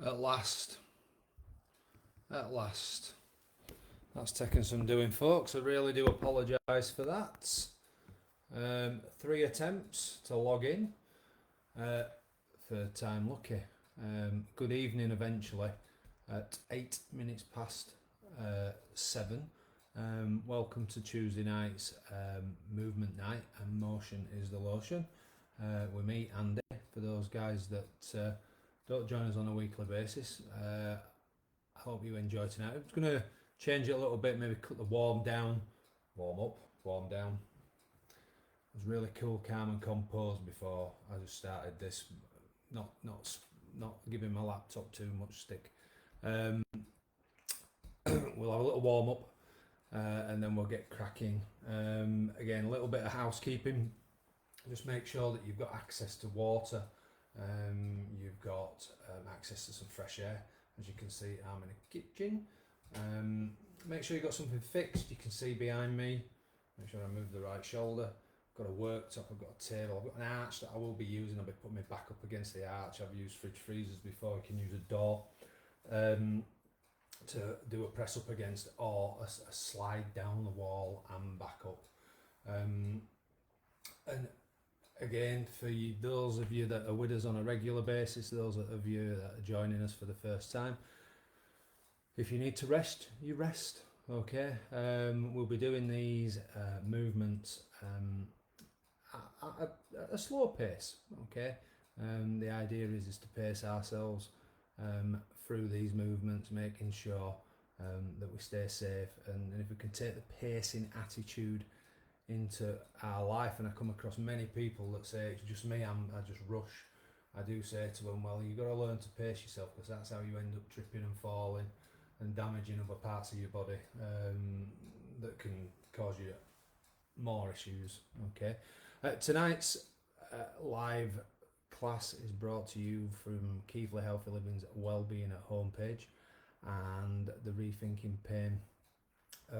At last. At last. That's taken some doing, folks. I really do apologise for that. 3 attempts to log in. Third time lucky. Good evening eventually at 8 minutes past 7. Welcome to Tuesday night's movement night, and motion is the lotion. With me, Andy, for those guys that don't join us on a weekly basis. I hope you enjoy tonight. I'm just going to change it a little bit, maybe cut the warm up, warm down. I was really cool, calm and composed before I just started this, not giving my laptop too much stick. We'll have a little warm up and then we'll get cracking. Again, a little bit of housekeeping. Just make sure that you've got access to water. You've got access to some fresh air. As you can see, I'm in a kitchen. Make sure you've got something fixed. You can see behind me. Make sure I move the right shoulder. I've got a worktop, I've got a table, I've got an arch that I will be using. I'll be putting my back up against the arch. I've used fridge freezers before. You can use a door to do a press up against, or a slide down the wall and back up. And again, for you, those of you that are with us on a regular basis, those of you that are joining us for the first time, if you need to rest, you rest. Okay, we'll be doing these movements at a slow pace. Okay, the idea is to pace ourselves through these movements, making sure that we stay safe, and if we can take the pacing attitude into our life. And I come across many people that say it's just me, I just rush. I do say to them, well, you've got to learn to pace yourself, because that's how you end up tripping and falling and damaging other parts of your body that can cause you more issues. Okay, tonight's live class is brought to you from Keighley Healthy Living's Wellbeing at Home page and the Rethinking Pain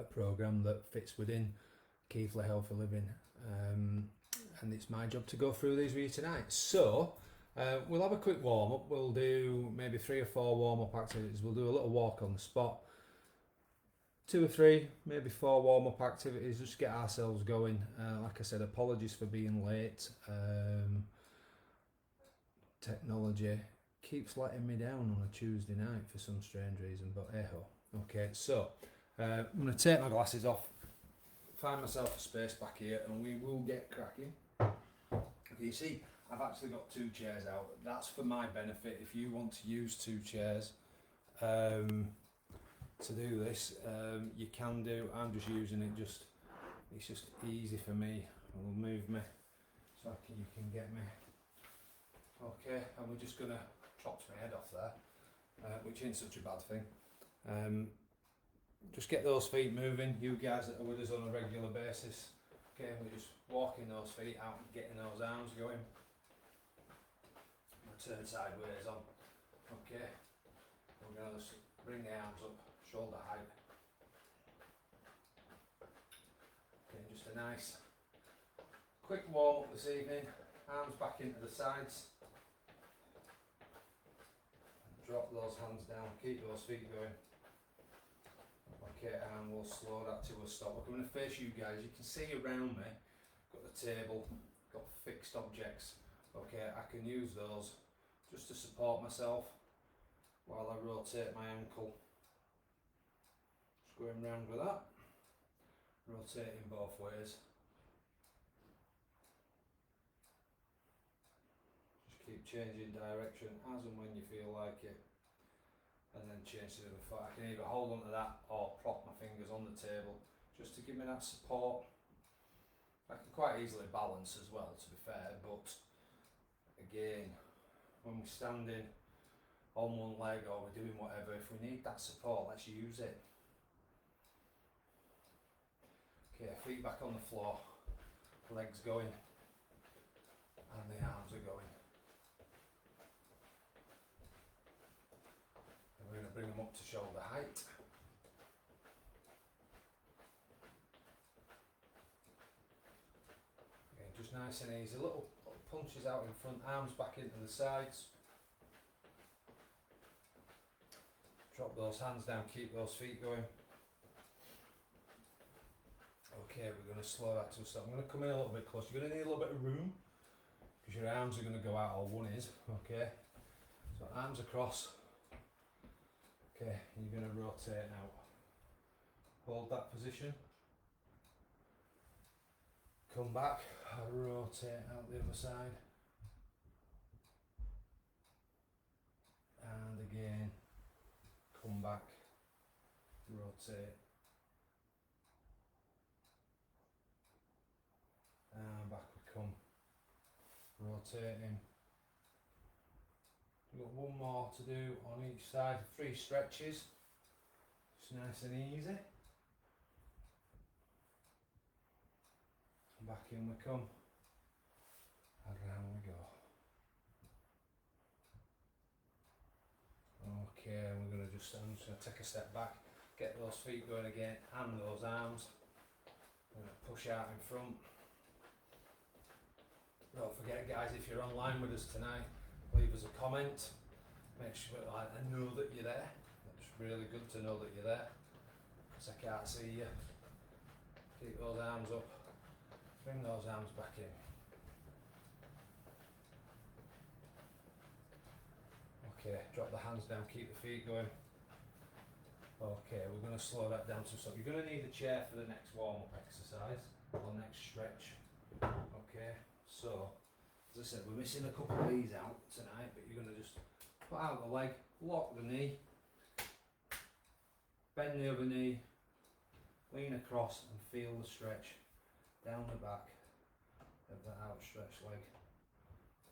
programme that fits within Keighley Healthy Living, and it's my job to go through these with you tonight. So we'll have a quick warm up. We'll do maybe 3 or 4 warm up activities. We'll do a little walk on the spot, 2 or 3, maybe 4 warm up activities, just get ourselves going. Like I said, apologies for being late. Technology keeps letting me down on a Tuesday night for some strange reason, but hey ho. Okay, so I'm going to take my glasses off, find myself a space back here, and we will get cracking. You see, I've actually got 2 chairs out. That's for my benefit. If you want to use 2 chairs to do this, you can do. I'm just using it, it's just easy for me. It'll move me so you can get me. Okay, and we're just going to chop my head off there, which ain't such a bad thing. Just get those feet moving, you guys that are with us on a regular basis. Okay, we're just walking those feet out and getting those arms going. Turn sideways on. Okay, we're going to just bring the arms up, shoulder height. Okay, just a nice quick warm up this evening. Arms back into the sides. Drop those hands down, keep those feet going. Okay, and we'll slow that to a stop. We're going to face you guys. You can see around me, got the table, got fixed objects. Okay, I can use those just to support myself while I rotate my ankle. Just going round with that, rotating both ways. Just keep changing direction as and when you feel like it, and then change to the other foot. I can either hold onto that or prop my fingers on the table just to give me that support. I can quite easily balance as well, to be fair, but again, when we're standing on one leg or we're doing whatever, if we need that support, let's use it. Okay, feet back on the floor, legs going, and the arms are going. And we're going to bring them up to shoulder height. Okay, just nice and easy, little punches out in front, arms back into the sides. Drop those hands down, keep those feet going. Okay, we're going to slow that to a stop. I'm going to come in a little bit closer. You're going to need a little bit of room because your arms are going to go out, or one is. Okay, so arms across. Okay, you're going to rotate out. Hold that position. Come back, rotate out the other side. And again, come back, rotate. And back we come, rotating. We've got one more to do on each side, 3 stretches. It's nice and easy. Back in we come, and around we go. Okay, I'm just going to take a step back, get those feet going again, and those arms. I'm going to push out in front. Don't forget, guys, if you're online with us tonight, leave us a comment. Make sure I know that you're there. It's really good to know that you're there, because I can't see you. Keep those arms up. Bring those arms back in. Okay, drop the hands down, keep the feet going. Okay, we're going to slow that down to stop. You're going to need a chair for the next warm-up exercise, or next stretch. Okay, so, as I said, we're missing a couple of these out tonight, but you're going to just put out the leg, lock the knee, bend the other knee, lean across and feel the stretch down the back of that outstretched leg.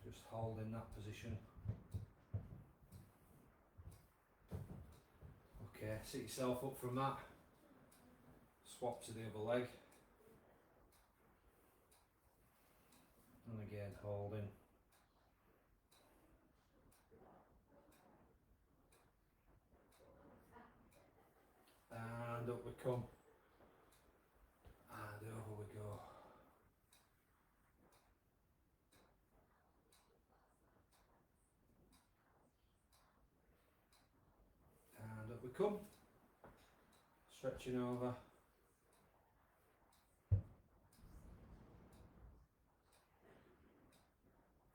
Just hold in that position. Okay, sit yourself up from that. Swap to the other leg. And again, holding. And up we come. And over we go. And up we come. Stretching over.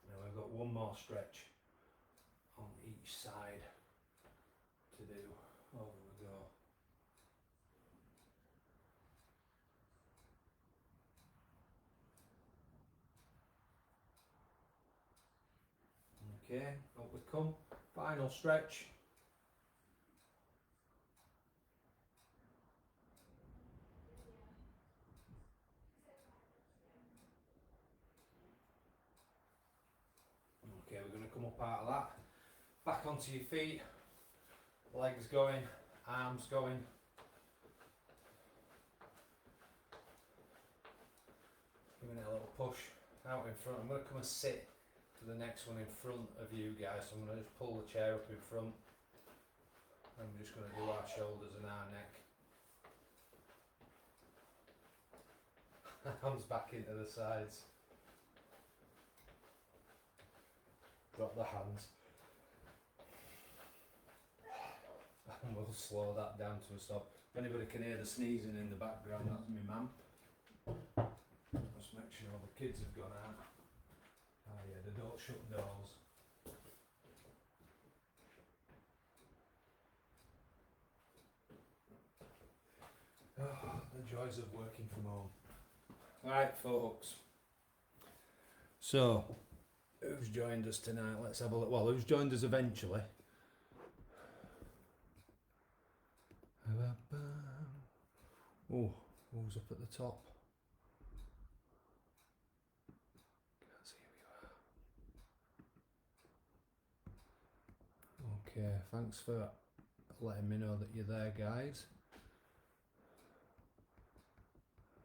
Now we've got one more stretch on each side to do. Over we go. Okay, up we come. Final stretch. Okay, we're going to come up out of that. Back onto your feet. Legs going, arms going. Giving it a little push out in front. I'm going to come and sit to the next one in front of you guys. So I'm going to just pull the chair up in front. I'm just going to do our shoulders and our neck. Arms back into the sides. Drop the hands. And we'll slow that down to a stop. If anybody can hear the sneezing in the background, that's my mum. Just make sure all the kids have gone out. Oh yeah, they don't shut doors. Oh, the joys of working from home. Alright folks. So, who's joined us tonight? Let's have a look. Well, who's joined us eventually? Oh, who's up at the top? Can't see who you are. Okay, thanks for letting me know that you're there, guys.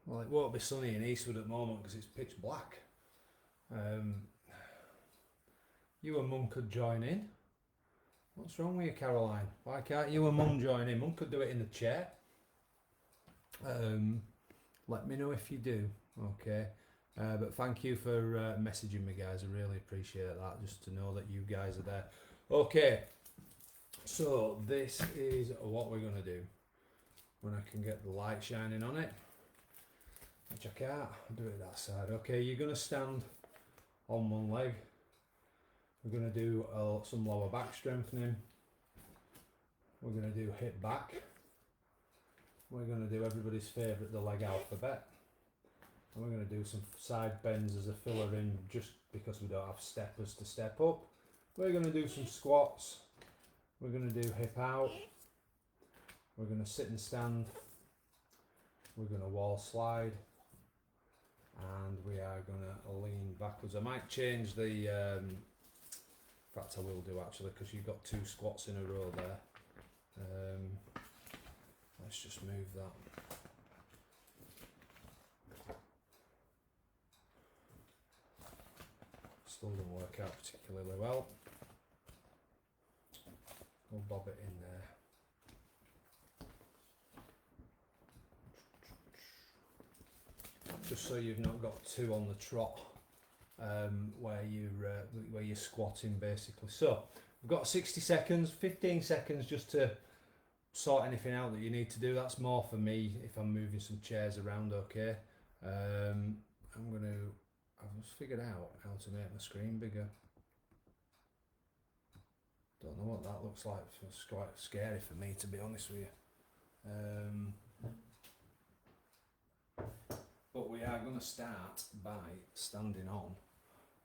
Well, it won't be sunny in Eastwood at the moment because it's pitch black. You and Mum could join in. What's wrong with you, Caroline? Why can't you and Mum join in? Mum could do it in the chair. Let me know if you do. Okay. But thank you for messaging me, guys. I really appreciate that, just to know that you guys are there. Okay. So this is what we're going to do when I can get the light shining on it, which I can't. I'll do it that side. Okay, you're going to stand on one leg. We're going to do some lower back strengthening. We're going to do hip back. We're going to do everybody's favourite, the leg alphabet. And we're going to do some side bends as a filler in, just because we don't have steppers to step up. We're going to do some squats. We're going to do hip out. We're going to sit and stand. We're going to wall slide. And we are going to lean backwards. I might change the, in fact I will do actually, because you've got 2 squats in a row there. Let's just move that. Still doesn't work out particularly well. We'll bob it in there. Just so you've not got 2 on the trot, where you're squatting basically. So we've got 60 seconds, 15 seconds just to sort anything out that you need to do. That's more for me if I'm moving some chairs around. Okay, I've just figured out how to make my screen bigger. Don't know what that looks like. It's quite scary for me, to be honest with you. But we are going to start by standing on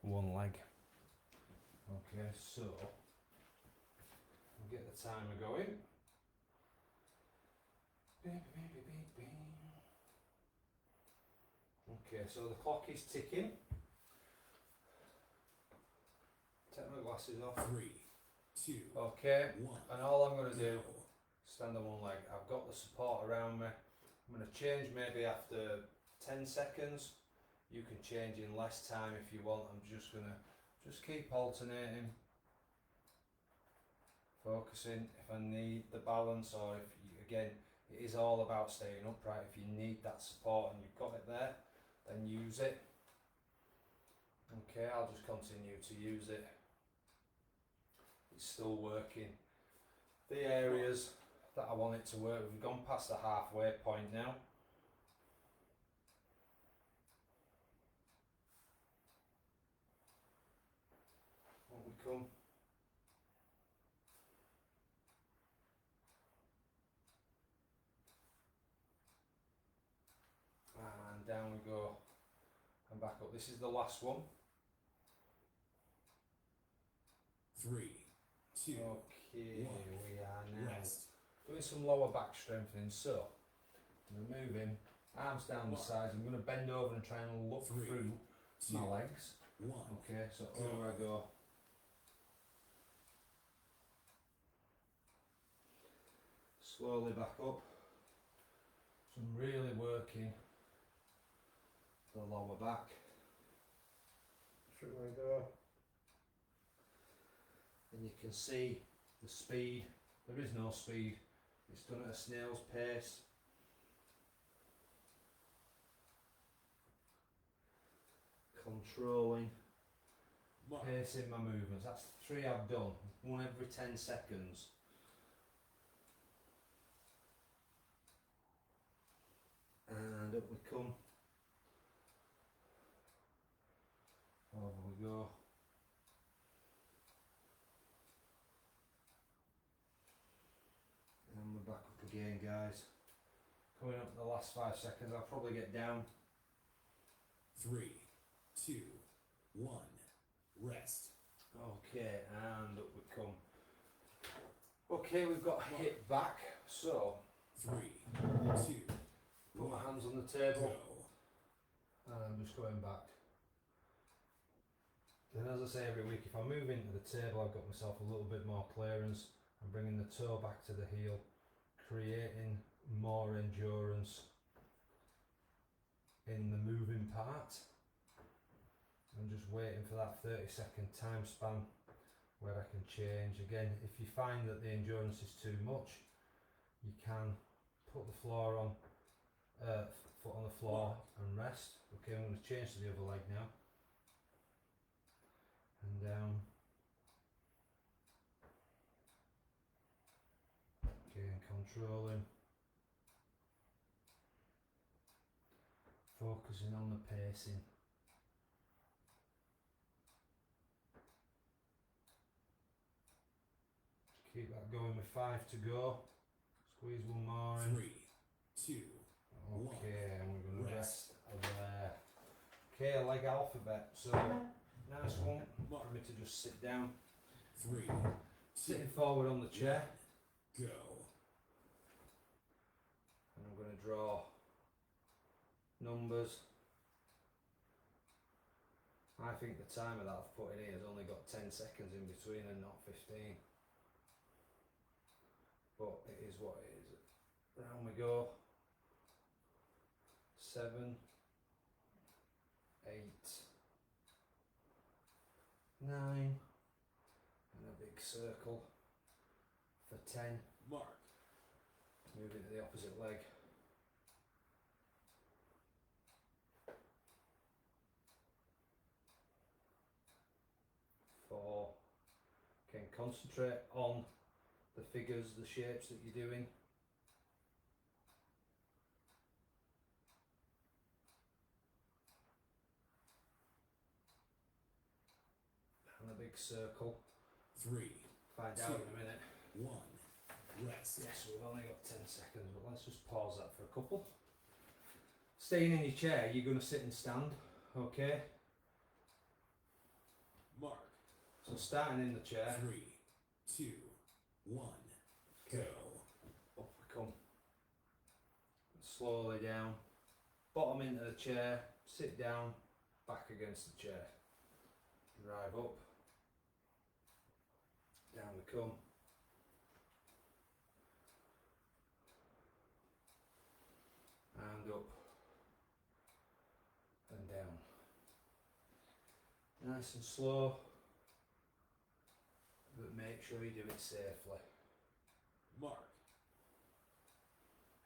one leg. Okay, so we'll get the timer going. Okay, so the clock is ticking. Take my glasses off. 3, 2. Okay, 1. and all I'm going to do, stand on one leg. I've got the support around me. I'm going to change maybe after 10 seconds. You can change in less time if you want. I'm just going to keep alternating, focusing if I need the balance, or if you, again, it is all about staying upright. If you need that support and you've got it there, then use it. Okay, I'll just continue to use it. It's still working. The areas that I want it to work, we've gone past the halfway point now. When we come, and down we go, and back up. This is the last one. 3, 2. Okay, 1. we are now Rest. doing some lower back strengthening. So I'm moving arms down the sides. I'm going to bend over and try and look 3, through 2. my legs. 1. Okay, so over I go. Slowly back up. So I'm really working the lower back. Through I go. And you can see the speed. There is no speed. It's done at a snail's pace. Controlling, pacing my movements. That's 3 I've done. 1 every 10 seconds. And up we come. Over we go. And we're back up again, guys. Coming up the last 5 seconds, I'll probably get down. 3, 2, 1. Rest. Okay, and up we come. Okay, we've got hip back, so 3, 2. put my hands on the table, Go. and I'm just going back. Then, as I say every week, if I move into the table, I've got myself a little bit more clearance. I'm bringing the toe back to the heel, creating more endurance in the moving part. I'm just waiting for that 30-second time span where I can change. Again, if you find that the endurance is too much, you can put the floor on, foot on the floor and rest. Okay, I'm going to change to the other leg now. And down. controlling, focusing on the pacing. Keep that going with 5 to go. Squeeze one more in. 3, 2, Okay, and we're going to Rest. rest there. Okay, leg alphabet. So, nice one for me to just sit down. 3, 2, Sitting forward on the chair. go. And I'm going to draw numbers. I think the timer that I've put in here has only got 10 seconds in between and not 15. But it is what it is. Round we go. 7, 8, 9, and a big circle for 10. Mark. Moving to the opposite leg. 4. Can concentrate on the figures, the shapes that you're doing. And a big circle. 3, Find out in a minute. 1, rest. Yes, we've only got 10 seconds, but let's just pause that for a couple. Staying in your chair, you're going to sit and stand, okay? Mark. So starting in the chair, 3, 2, 1, go. up we come. Slowly down, bottom into the chair, sit down, back against the chair. Drive up, down we come. And up, and down. Nice and slow, but make sure you do it safely. Mark.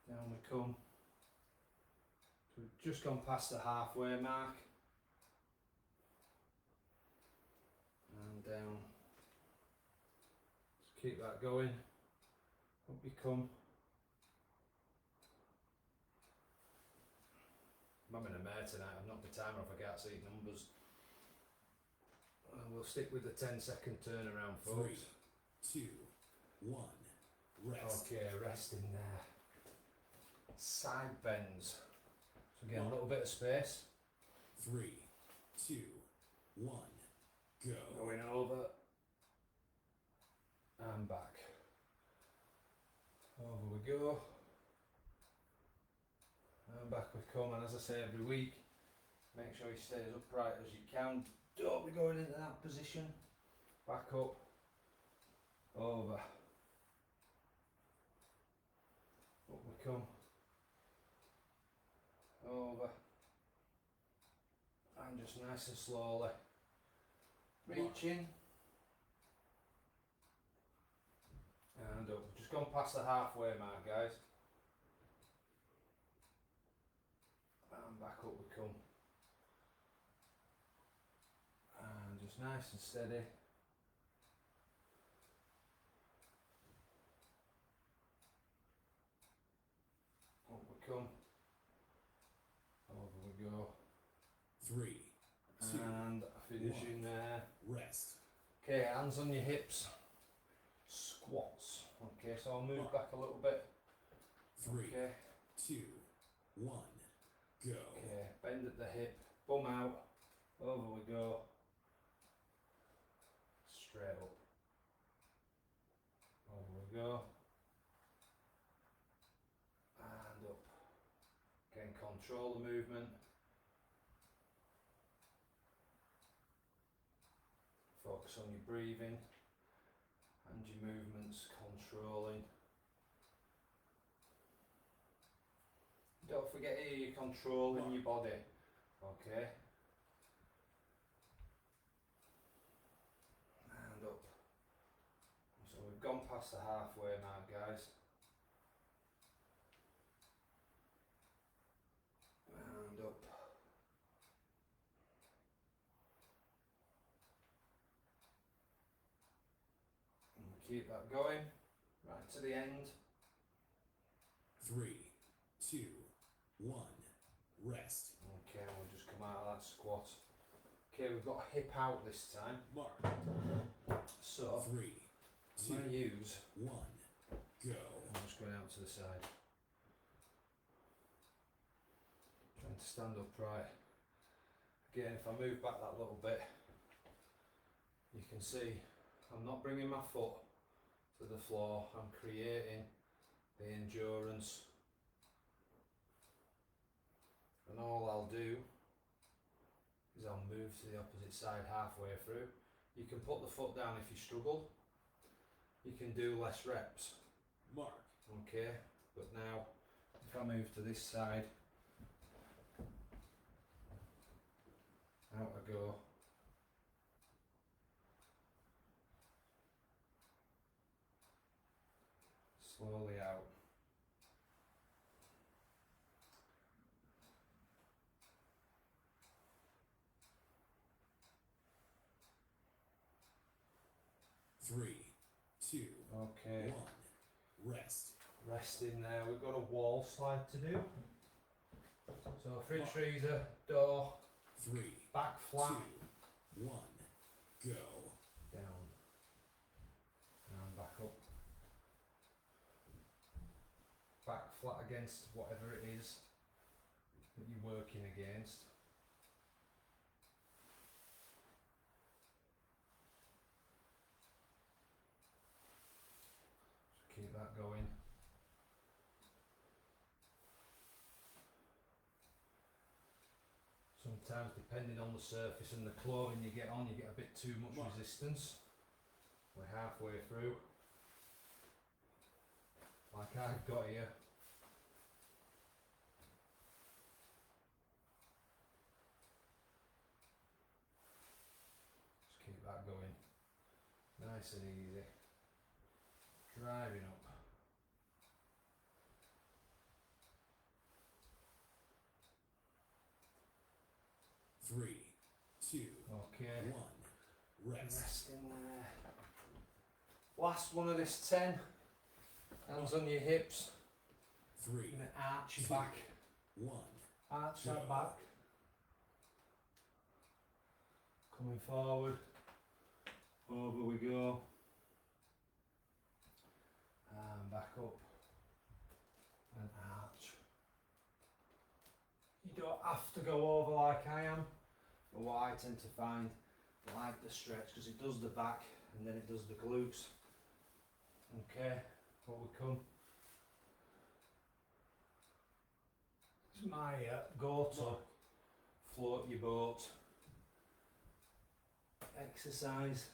Down we come. So we've just gone past the halfway mark. And down. Just keep that going. Up you come. I'm having a mare tonight. I've knocked the timer off. I can't see numbers. And we'll stick with the 10-second turnaround, folks. 3, 2, 1, rest. Okay, resting there. Side bends. So again, a little bit of space. 3, 2, 1, go. Going over and back. Over we go. And back we come, and as I say every week, make sure you stay as upright as you can. Don't be going into that position. Back up. Over. Up we come. Over. And just nice and slowly. Reaching. And up. Just gone past the halfway mark, guys. And back up we come. And just nice and steady. Up we come. Over we go. 3, 2, And finishing there. rest. Okay, hands on your hips. Squats. Okay, so I'll move back a little bit. 3, Okay. 2, 1, go. Okay, bend at the hip, bum out, over we go, straight up, over we go, and up. Again, control the movement, focus on your breathing and your movements, controlling. Don't forget here you're controlling your body, okay? And up. So we've gone past the halfway mark, guys. And up. And we keep that going, right to the end. 3, 2, 1. Rest. Okay, we'll just come out of that squat. Okay, we've got hip out this time. Mark. So 3, I'm going to 2, use. 1. Go. I'm just going out to the side. Trying to stand upright. Again, if I move back that little bit, you can see I'm not bringing my foot to the floor. I'm creating the endurance. And all I'll do is I'll move to the opposite side halfway through. You can put the foot down if you struggle. You can do less reps. Mark. Okay, but now if I move to this side, out I go. Slowly out. Three, two, Okay, 1. Rest. resting there. We've got a wall slide to do. So fridge freezer, door, 3, back flat, 2, 1. Go. down, and back up. Back flat against whatever it is that you're working against. Just keep that going. Sometimes, depending on the surface and the clothing you get on, you get a bit too much resistance. We're halfway through. Like I've got here. Just keep that going. Nice and easy. Driving up. Three, two, Okay. 1. Rest. Resting there. Last one of this 10. Hands on your hips. 3, You're going to arch your 2, back. 1. Arch that back. Coming forward. Over we go. And back up. And arch. You don't have to go over like I am. But what I tend to find, I like the stretch because it does the back and then it does the glutes. Okay, what we come. It's my go-to float your boat exercise.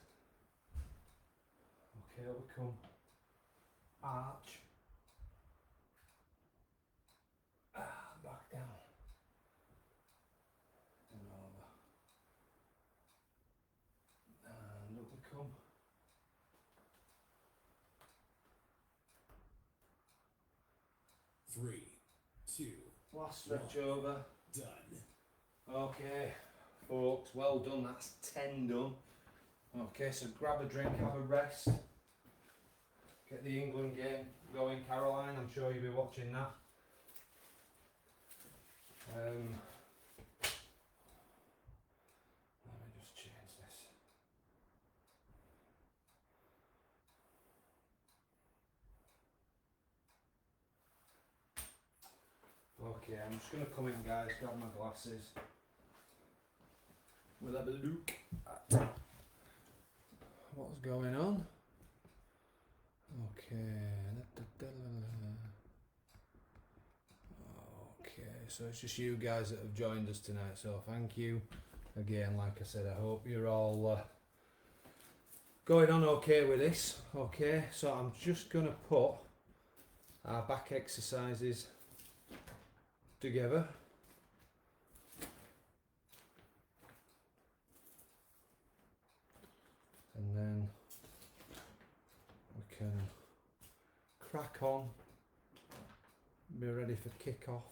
Okay, we come. Arch. Back down. And over. And up we come. Three, two, Last stretch over. done. Okay, folks, well done. That's 10 done. Okay, so grab a drink, have a rest. Get the England game going, Caroline. I'm sure you'll be watching that. Let me just change this. Okay, I'm just going to come in, guys, grab my glasses. We'll have a look at what's going on. Okay. Okay, so it's just you guys that have joined us tonight, so thank you. Again, like I said, I hope you're all going on okay with this. Okay, so I'm just going to put our back exercises together. And then we can crack on, be ready for kick off.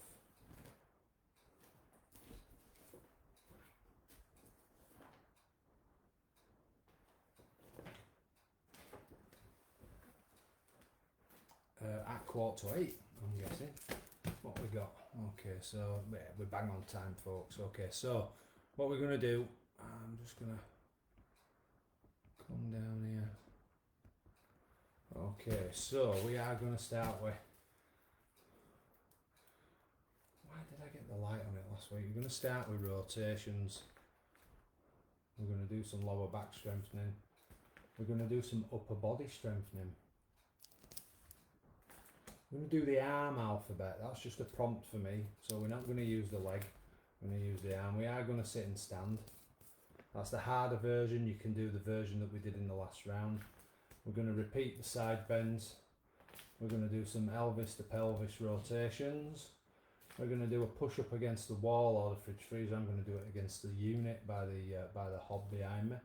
At 7:45, I'm guessing. What we got? Okay, so yeah, we're bang on time, folks. Okay, so what we're gonna do, I'm just gonna come down here. Okay, so we are gonna start with. Why did I get the light on it last week? We're gonna start with rotations. We're gonna do some lower back strengthening. We're gonna do some upper body strengthening. We're going to do the arm alphabet. That's just a prompt for me. So we're not going to use the leg. We're going to use the arm. We are going to sit and stand. That's the harder version. You can do the version that we did in the last round. We're going to repeat the side bends. We're going to do some Elvis to pelvis rotations. We're going to do a push up against the wall or the fridge freezer. I'm going to do it against the unit by the hob behind me.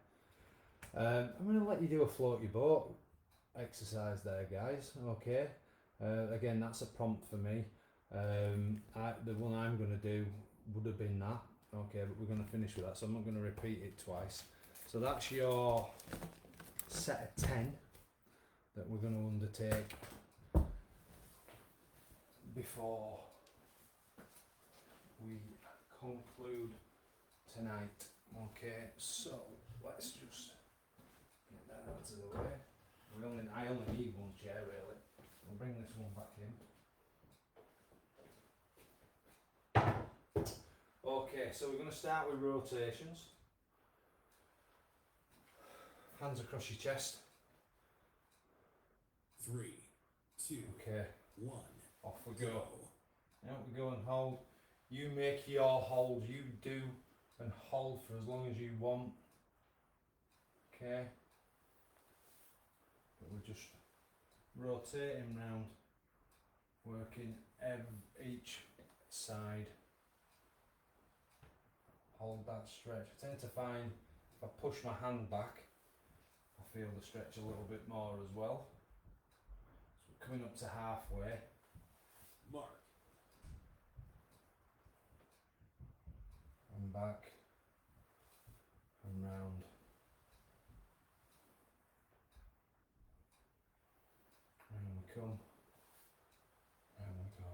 I'm going to let you do a float your boat exercise there, guys. Okay. Again, that's a prompt for me. The one I'm going to do would have been that. Okay, but we're going to finish with that, so I'm not going to repeat it twice. So that's your set of 10 that we're going to undertake before we conclude tonight. Okay, so let's just get that out of the way. I only need one chair really. We'll bring this one back in. Okay, so we're going to start with rotations. Hands across your chest. 3, 2, Okay, 1. off we go. Out we go and hold. You make your hold. You do and hold for as long as you want. Okay. But we're just rotating round, working each side. Hold that stretch. I tend to find if I push my hand back, I feel the stretch a little bit more as well. So we're coming up to halfway. Mark. And back and round. And we come, and we go.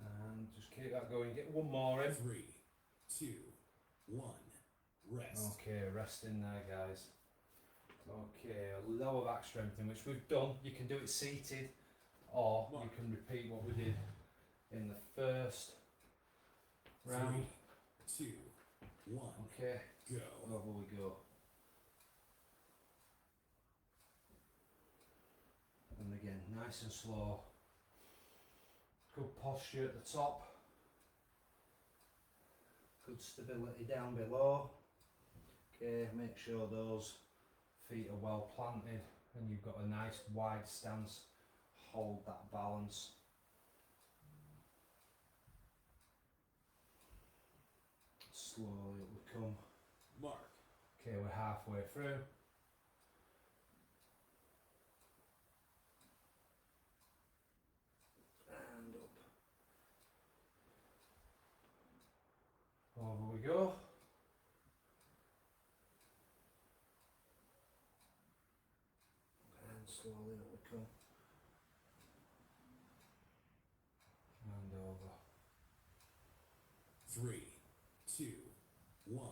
And just keep that going. Get one more in. 3, 2, 1. Rest. Okay, rest in there, guys. Okay, lower back strengthening, which we've done. You can do it seated, or you can repeat what we did in the first round. 3, 2, 1. Okay, Go. over we go. And again, nice and slow. Good posture at the top. Good stability down below. Okay, make sure those feet are well planted and you've got a nice wide stance. Hold that balance. Slowly up we come. Mark. Okay, we're halfway through. And up. Over we go. And slowly up we come. And over. 3, 2, 1.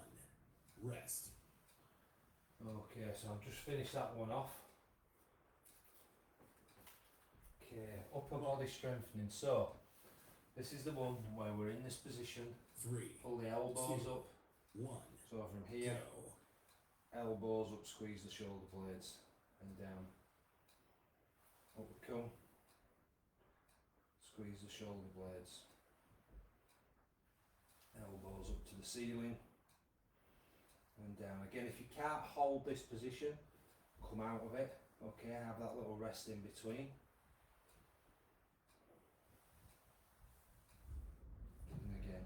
Rest. Okay, so I've just finished that one off. Okay, upper body strengthening. So, this is the one where we're in this position. 3, Pull the elbows 2, up. 1. So from here, Go. elbows up, squeeze the shoulder blades, and down. Up we come. Squeeze the shoulder blades. Elbows up to the ceiling. And down. Again, if you can't hold this position, come out of it. Okay, have that little rest in between. And again,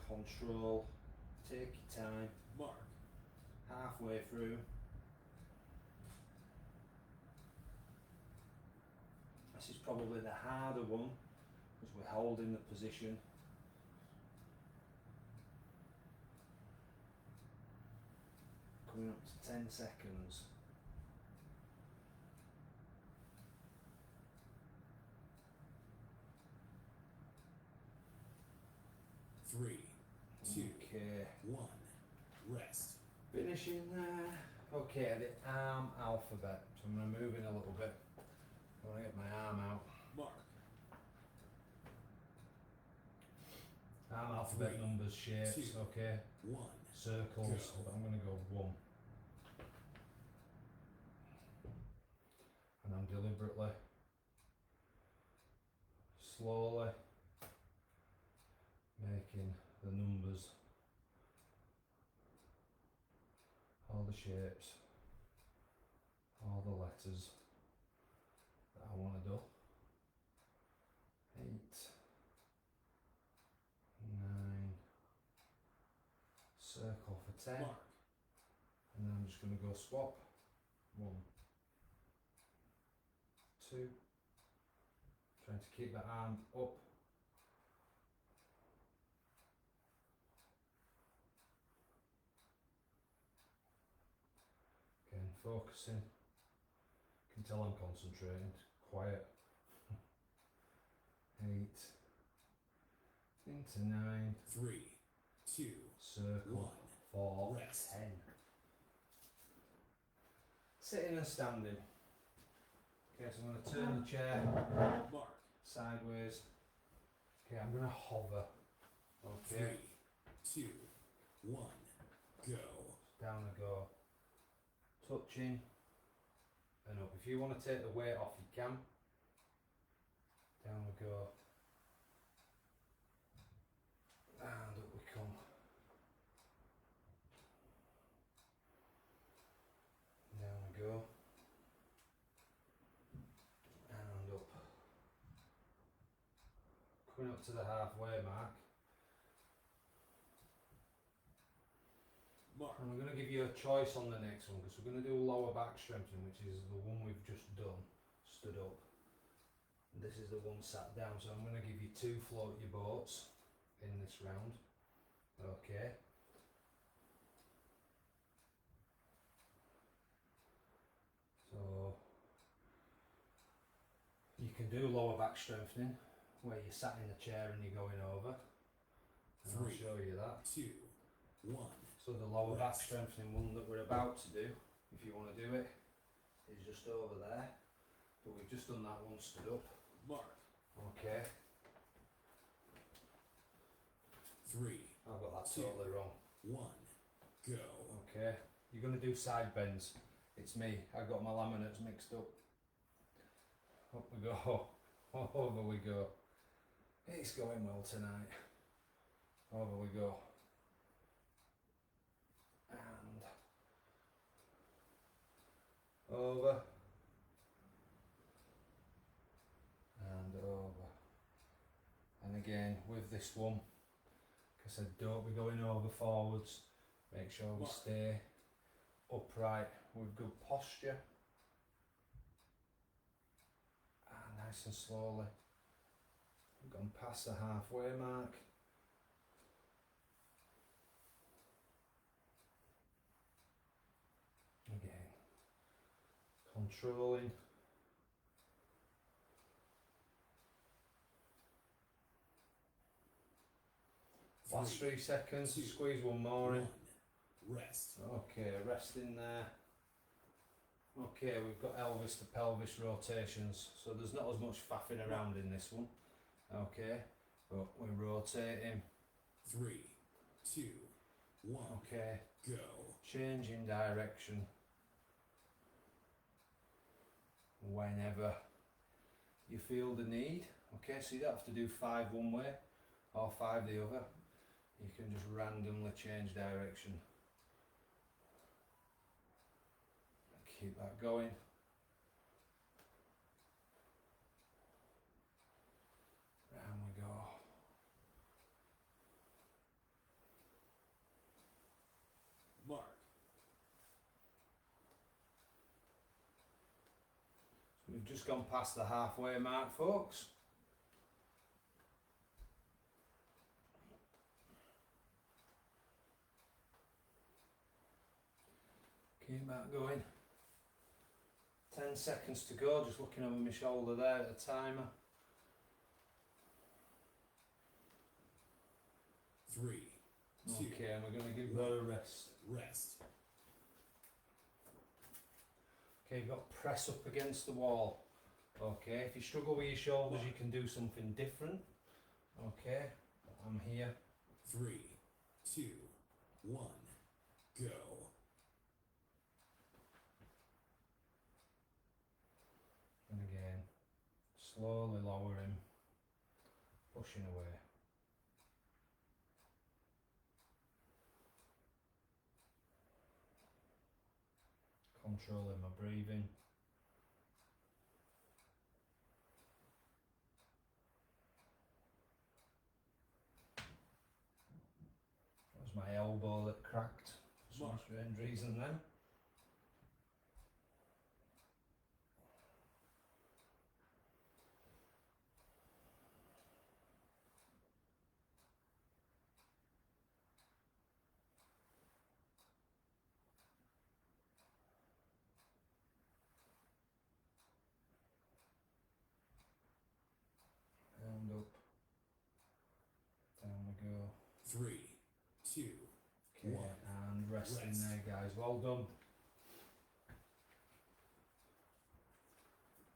control, take your time. Mark. Halfway through. This is probably the harder one because we're holding the position. Coming up to 10 seconds. Three, two, Okay. one. Rest. Finishing there. Okay, the arm alphabet. So I'm going to move in a little bit. I want to get my arm out. Mark. Arm alphabet, 3, numbers, shapes, 2, okay. 1. Circles, Go. I'm going to go 1. And I'm deliberately, slowly making the numbers, all the shapes, all the letters that I want to do. 8, 9, circle for 10, Mark. and then I'm just going to go swap. 1, 2, trying to keep the arm up. Again, focusing. You can tell I'm concentrating. Quiet. 8 into 9. 3, 2, Circle. 1. 4. Rest. 10. Sitting and standing. Okay, so I'm going to turn the chair Mark. sideways. Okay, I'm going to hover. Okay, 3, 2, 1. Go. down I go. Touching and up. If you want to take the weight off, you can. Down we go. And up we come. Down we go. And up. Coming up to the halfway mark. Mark. And I'm going to give you a choice on the next one because we're going to do lower back strengthening, which is the one we've just done, stood up. And this is the one sat down, so I'm going to give you 2 float your boats in this round. Okay. So you can do lower back strengthening where you're sat in the chair and you're going over. And I'll 3, show you that. 2, 1. So the lower back Rest. strengthening one that we're about to do, if you want to do it, is just over there. But we've just done that one stood up. Mark. Okay. 3, I've got that 2, totally wrong. 1. Go. Okay. You're going to do side bends. It's me. I got my laminates mixed up. Up we go. Over we go. It's going well tonight. Over we go. And over and over, and again with this one, like I said, don't be going over forwards, make sure we stay upright with good posture, and nice and slowly. We've gone past the halfway mark. Again, controlling. Last 3 seconds, 2, squeeze one more in. 1. Rest. Okay, rest in there. Okay, we've got Elvis to pelvis rotations, so there's not as much faffing around in this one. Okay, but we're rotating. 3, 2, 1. Okay, Go. changing direction whenever you feel the need. Okay, so you don't have to do 5 one way or 5 the other. You can just randomly change direction. Keep that going. Round we go. Mark. So we've just gone past the halfway mark, folks. Keep that going. 10 seconds to go, just looking over my shoulder there at the timer. 3, 2, Okay, and we're going to give that a rest. rest. Okay, you've got to press up against the wall. Okay, if you struggle with your shoulders, you can do something different. Okay, I'm here. 3, 2, 1, go. And again, slowly lowering, pushing away. Controlling my breathing. That was my elbow that cracked for some strange reason then. And up, down we go. 3, 2, Okay, 1. and resting Rest. there, guys. Well done.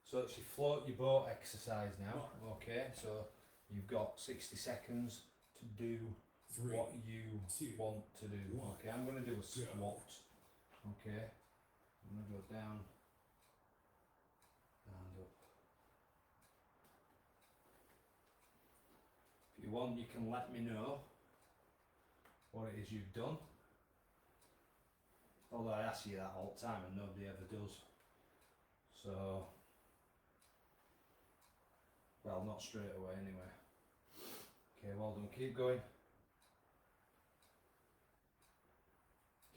So it's your float your boat exercise now. Okay, so you've got 60 seconds to do 3, what you 2, want to do. 1. Okay, I'm going to do a squat. Okay, I'm going to go down and up. If you want, you can let me know what it is you've done. Although I ask you that all the time and nobody ever does. So, well, not straight away anyway. Okay, well done, keep going.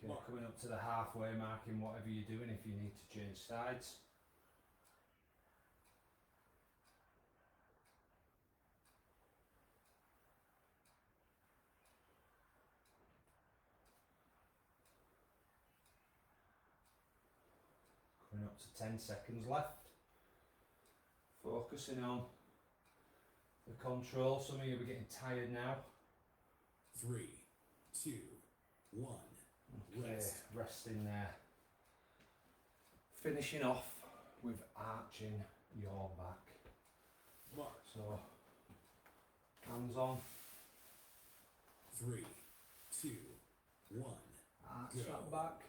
Okay, coming up to the halfway mark in whatever you're doing if you need to change sides. Coming up to 10 seconds left. Focusing on the control. Some of you are getting tired now. 3, 2, 1. Okay, Rest. resting there. Finishing off with arching your back. Mark. So, hands on, 3, 2, 1. arch Go. that back.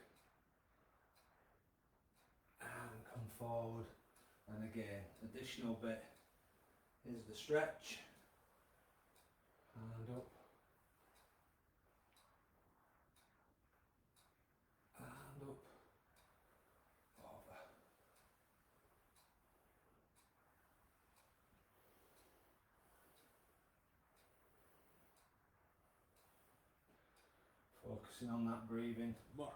And come forward. And again, additional bit is the stretch. And up. And up. Over. Focusing on that breathing Mark.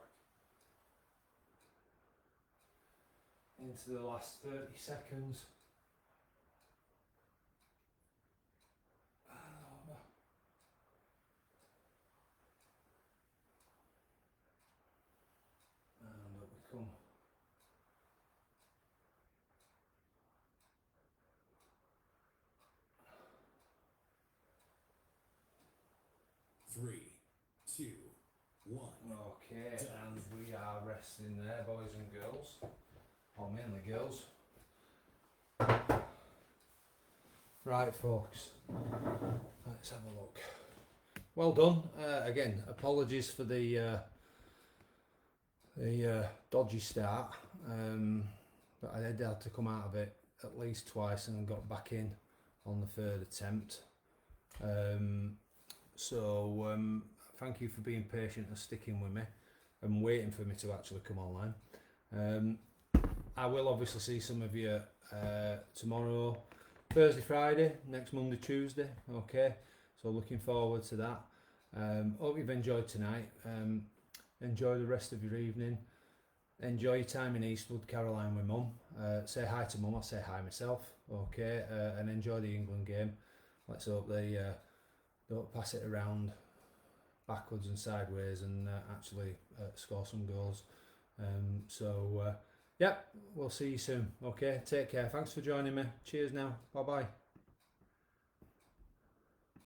into the last 30 seconds. And over. And up we come. Three, two, one. Okay, Done. and we are resting there, boys and girls. Or mainly girls. Right, folks. Let's have a look. Well done. Again, apologies for the dodgy start, but I did have to come out of it at least twice and got back in on the third attempt. So thank you for being patient and sticking with me and waiting for me to actually come online. I will obviously see some of you tomorrow, Thursday, Friday, next Monday, Tuesday. Okay, so looking forward to that. Hope you've enjoyed tonight. Enjoy the rest of your evening. Enjoy your time in Eastwood, Caroline, with Mum. Say hi to Mum. I'll say hi myself. Okay, and enjoy the England game. Let's hope they don't pass it around backwards and sideways and actually score some goals. So, yeah, we'll see you soon. Okay, take care. Thanks for joining me. Cheers now. Bye bye.